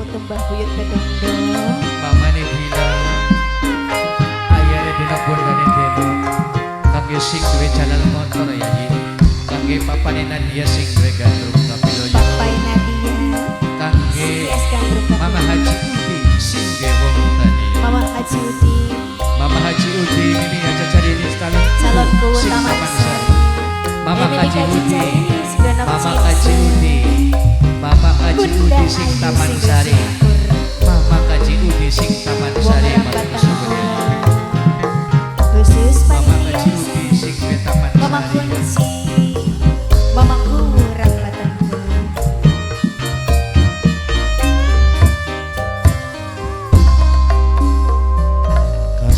foto Mbah Buyut kedondong. Pamane bilang ayane dina bondane deno kangge sing duwe jalan motor ya iki kangge papane Nadia sing duwe gandrung kapiloyo Papai Nadia kangge CS gandrung Mama Haji Udi sing ge wong tani Mama Haji Udi Mama Haji Udi ini aja cari ini sekalian calonku sing Taman Taman Sari. Sari Mama Ini Haji dikasih Udi cari segenap Mama cincin. Haji Udi Mama Haji Bunda Udi sing Ayu Taman sing Sari bersyukur. Mama Haji Udi sing Taman Wong Sari orang Mati Batang Subuh khusus Mama Haji panitia Udi sing ke Taman Mama Sari kunci Mamaku orang Batangku.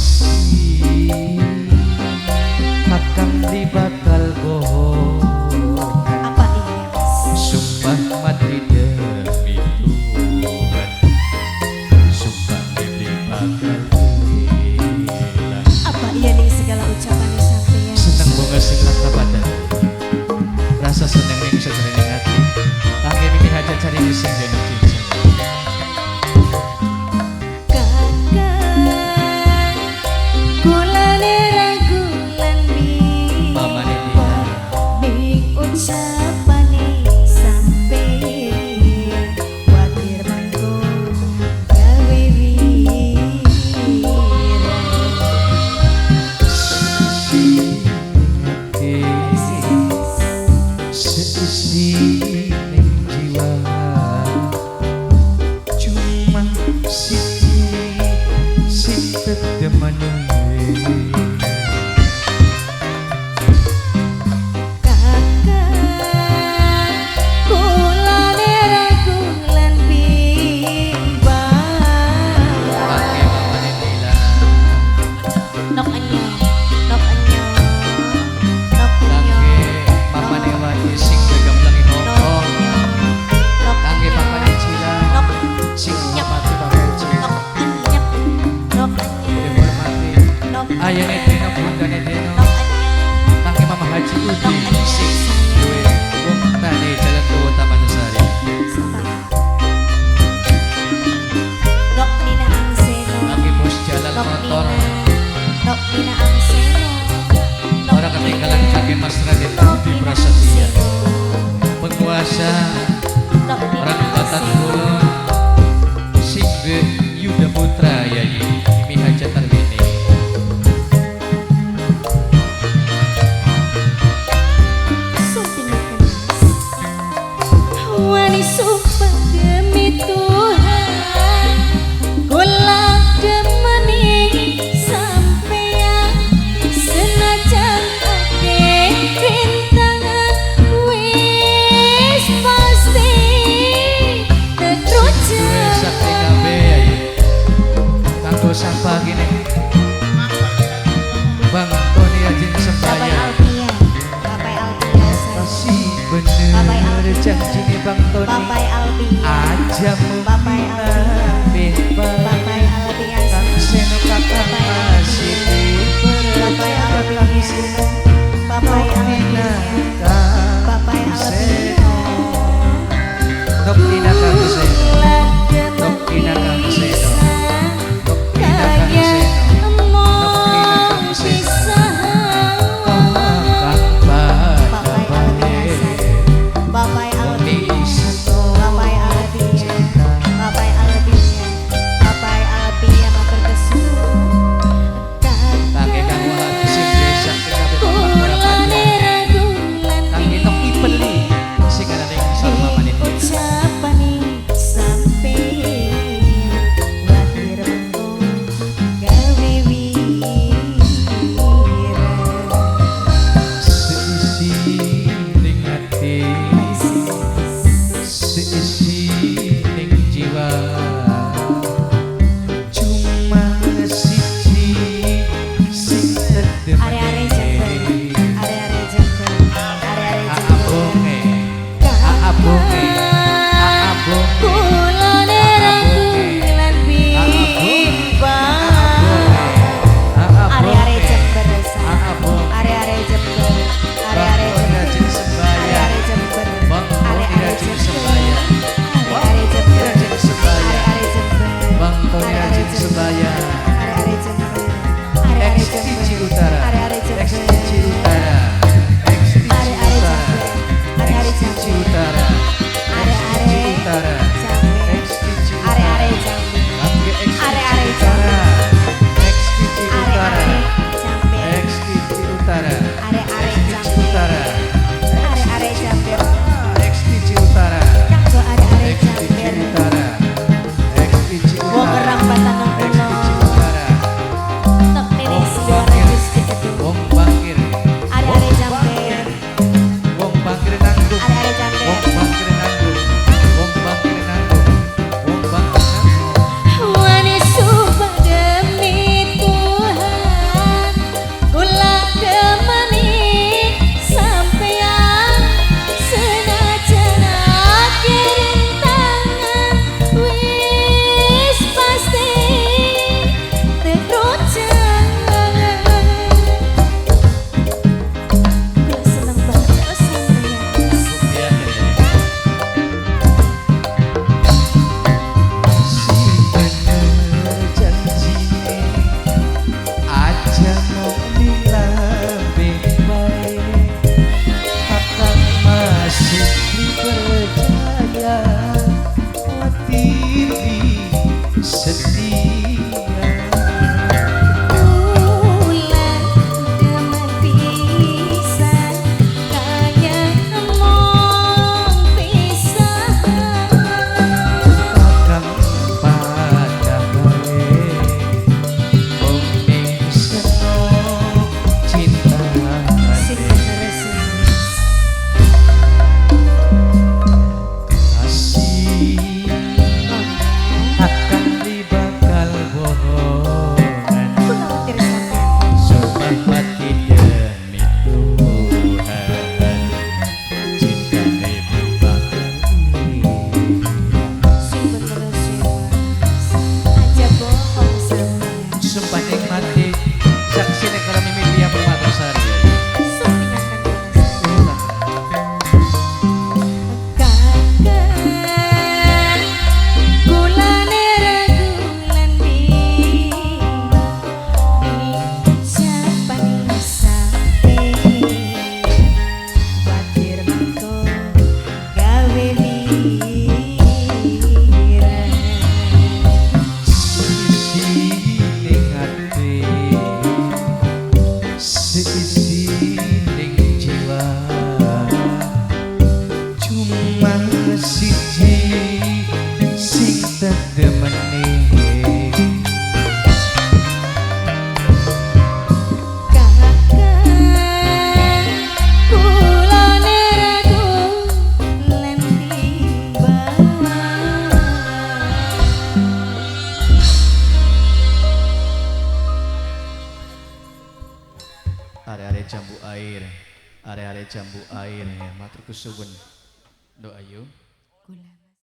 kasih akan di bakal bohong Apa ini Mas? sumpah mati demi Tuhan sumpah demi bakal hilang Apa iya nih segala ucapan yang sampeyan? seneng bunga sing laka badan rasa seneng yang bisa dari hati kangge mimi haja cari sing dene cincin seisi ning jiwa cuma siji sing tetemane Nok anyong, nok anyong, nok anyong, Mama Dewa sing gagamblang inokong nok kangge Papa Cila nok sing mati Papa Cila nok anyep, nok anyep, dihormati nok ayane deno bundane deno nok anyep, kangge Mama Haji Udi sing duwe wong tani jalan tuwa Taman Sari nok Nina Angseno, kangge bos jalan nok motor Nina, nok Nina Angseno, orang ketinggalan kangge Mas Raden Budi Prasetya penguasa nok orang Nina Batak Angseno. Kulon Singge Yuda Putra Yayi Mimi Hajat Tarwini Wani sumpah demi Tuhan kula demeni sampeyan senajan akeh rintangan wis pasti terus sakti kabeh Yayi kanggo sampah gini Bang Tony Ajin Bapak Sembayang Alpia, Bapak Alpia, masih bener Bapak Alpia. janji nih Bang Tony Bapak Alpia, aja Bapak Alpia, bebas Bapak Alpia, kang seno kakang masih Bapak Alpia, Bapak Alpia, Bapak Alpia, Nok Tina kang seno Nok Tina kang seno Nok Tina kang seno Nok Tina kang seno kang bakabane Bapak Wongi Alpia, seno Bapak Alpia, Bapak Alpia, Bapak Alpia memperkesuh kangge kang wahati sing desa kabeh bapak ora padha kangge Nok Ipeli sing ana ning sor mamane are-are jambu air, are-are jambu air, matur kesuwun. Doa ayu. Kula.